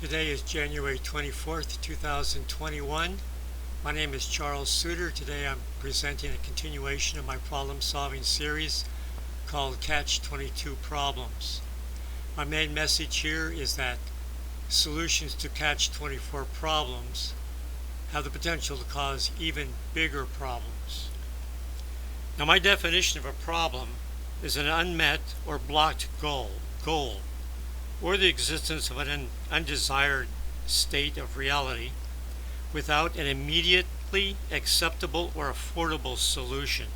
Today is January 24th, 2021. My name is Charles Suter. Today I'm presenting a continuation of my problem-solving series called Catch-22 Problems. My main message here is that solutions to Catch-24 problems have the potential to cause even bigger problems. Now, my definition of a problem is an unmet or blocked goal, or the existence of an undesired state of reality without an immediately acceptable or affordable solution.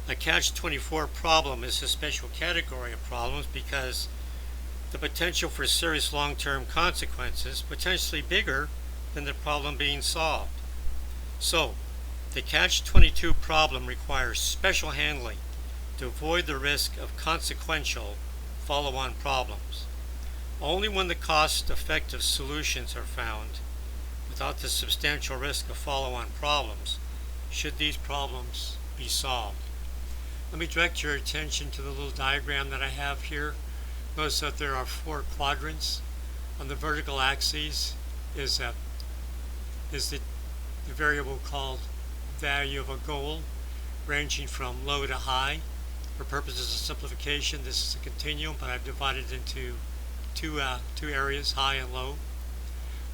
A Catch-24 problem is a special category of problems because the potential for serious long-term consequences potentially bigger than the problem being solved. So, the Catch-22 problem requires special handling to avoid the risk of consequential follow-on problems. Only when the cost-effective solutions are found, without the substantial risk of follow-on problems, should these problems be solved. Let me direct your attention to the little diagram that I have here. Notice that there are 4 quadrants. On the vertical axis is the variable called value of a goal, ranging from low to high. For purposes of simplification, this is a continuum, but I've divided it into two areas, high and low.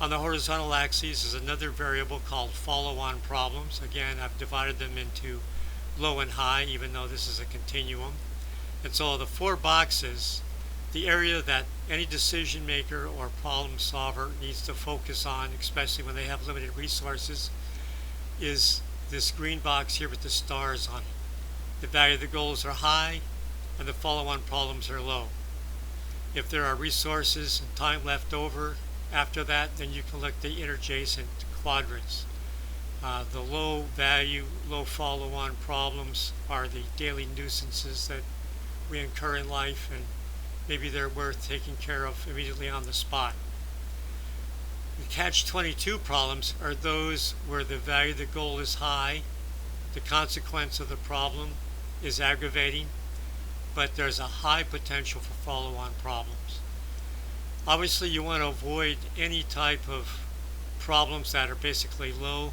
On the horizontal axis is another variable called follow-on problems. Again, I've divided them into low and high, even though this is a continuum. And so the 4 boxes, the area that any decision maker or problem solver needs to focus on, especially when they have limited resources, is this green box here with the stars on it. The value of the goals are high and the follow-on problems are low. If there are resources and time left over after that, then you can look at the interjacent quadrants. The low value, low follow-on problems are the daily nuisances that we incur in life, and maybe they're worth taking care of immediately on the spot. The Catch-22 problems are those where the value of the goal is high, the consequence of the problem is aggravating, but there's a high potential for follow-on problems. Obviously, you want to avoid any type of problems that are basically low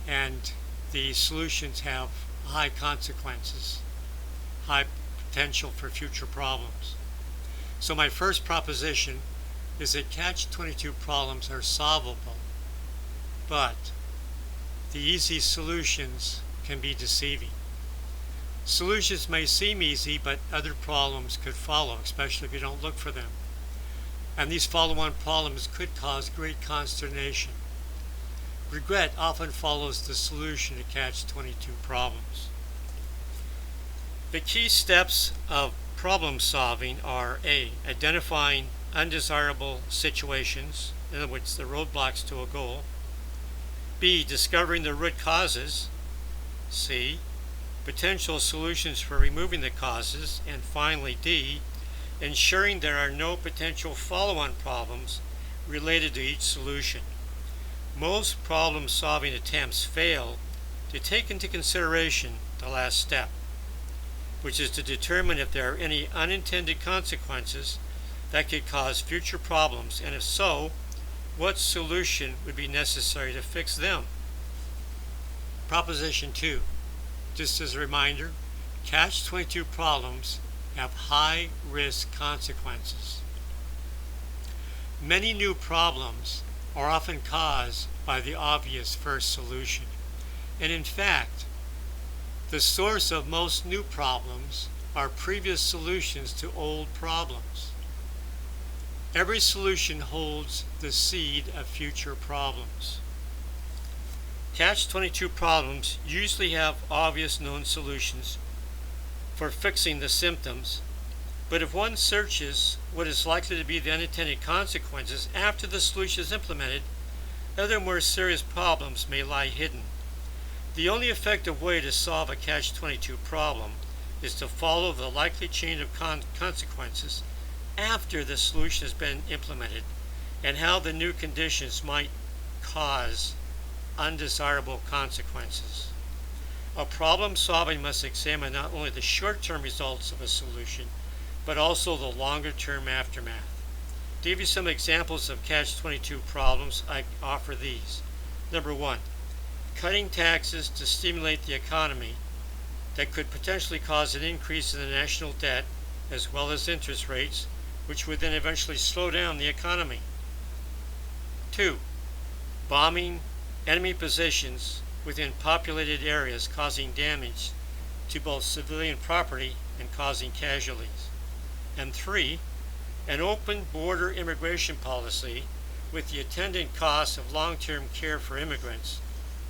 and the solutions have high consequences, high potential for future problems. So my first proposition is that Catch-22 problems are solvable, but the easy solutions can be deceiving. Solutions may seem easy, but other problems could follow, especially if you don't look for them. And these follow-on problems could cause great consternation. Regret often follows the solution to Catch-22 problems. The key steps of problem solving are A. Identifying undesirable situations, in other words, the roadblocks to a goal. B. Discovering the root causes. C. Potential solutions for removing the causes. And finally, D. Ensuring there are no potential follow-on problems related to each solution. Most problem-solving attempts fail to take into consideration the last step, which is to determine if there are any unintended consequences that could cause future problems, and if so, what solution would be necessary to fix them. Proposition 2. Just as a reminder, Catch-22 problems have high-risk consequences. Many new problems are often caused by the obvious first solution. And in fact, the source of most new problems are previous solutions to old problems. Every solution holds the seed of future problems. Catch-22 problems usually have obvious known solutions for fixing the symptoms, but if one searches what is likely to be the unintended consequences after the solution is implemented, other more serious problems may lie hidden. The only effective way to solve a Catch-22 problem is to follow the likely chain of consequences after the solution has been implemented and how the new conditions might cause undesirable consequences. A problem solving must examine not only the short-term results of a solution, but also the longer-term aftermath. To give you some examples of Catch-22 problems, I offer these. Number one, cutting taxes to stimulate the economy that could potentially cause an increase in the national debt as well as interest rates, which would then eventually slow down the economy. 2. Bombing enemy positions within populated areas, causing damage to both civilian property and causing casualties. And 3. An open border immigration policy with the attendant costs of long-term care for immigrants,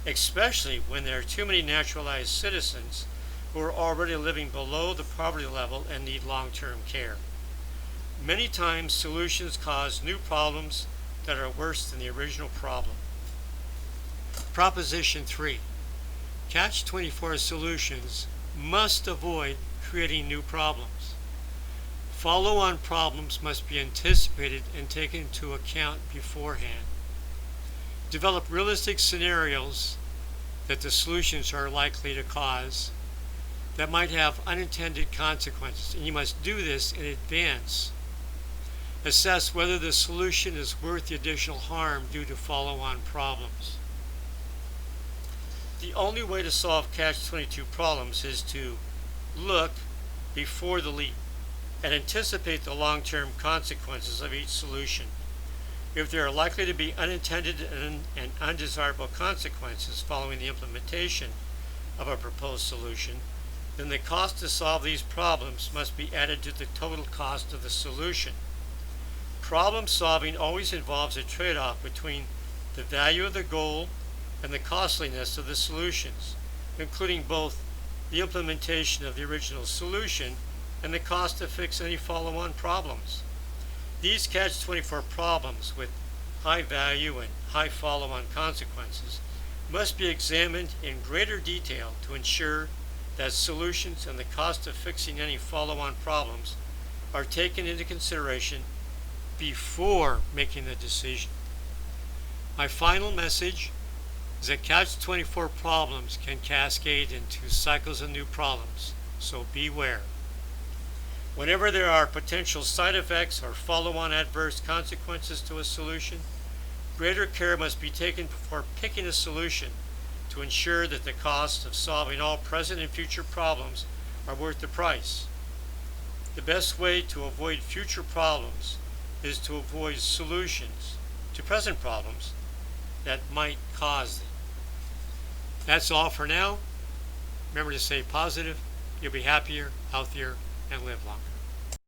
especially when there are too many naturalized citizens who are already living below the poverty level and need long-term care. Many times solutions cause new problems that are worse than the original problem. Proposition 3. Catch-24 solutions must avoid creating new problems. Follow-on problems must be anticipated and taken into account beforehand. Develop realistic scenarios that the solutions are likely to cause that might have unintended consequences, and you must do this in advance. Assess whether the solution is worth the additional harm due to follow-on problems. The only way to solve Catch-22 problems is to look before the leap and anticipate the long-term consequences of each solution. If there are likely to be unintended and undesirable consequences following the implementation of a proposed solution, then the cost to solve these problems must be added to the total cost of the solution. Problem solving always involves a trade-off between the value of the goal and the costliness of the solutions, including both the implementation of the original solution and the cost to fix any follow-on problems. These Catch-24 problems with high value and high follow-on consequences must be examined in greater detail to ensure that solutions and the cost of fixing any follow-on problems are taken into consideration before making the decision. My final message is that Catch-24 problems can cascade into cycles of new problems, so beware. Whenever there are potential side effects or follow-on adverse consequences to a solution, greater care must be taken before picking a solution to ensure that the costs of solving all present and future problems are worth the price. The best way to avoid future problems is to avoid solutions to present problems that might cause them. That's all for now. Remember to stay positive. You'll be happier, healthier, and live longer.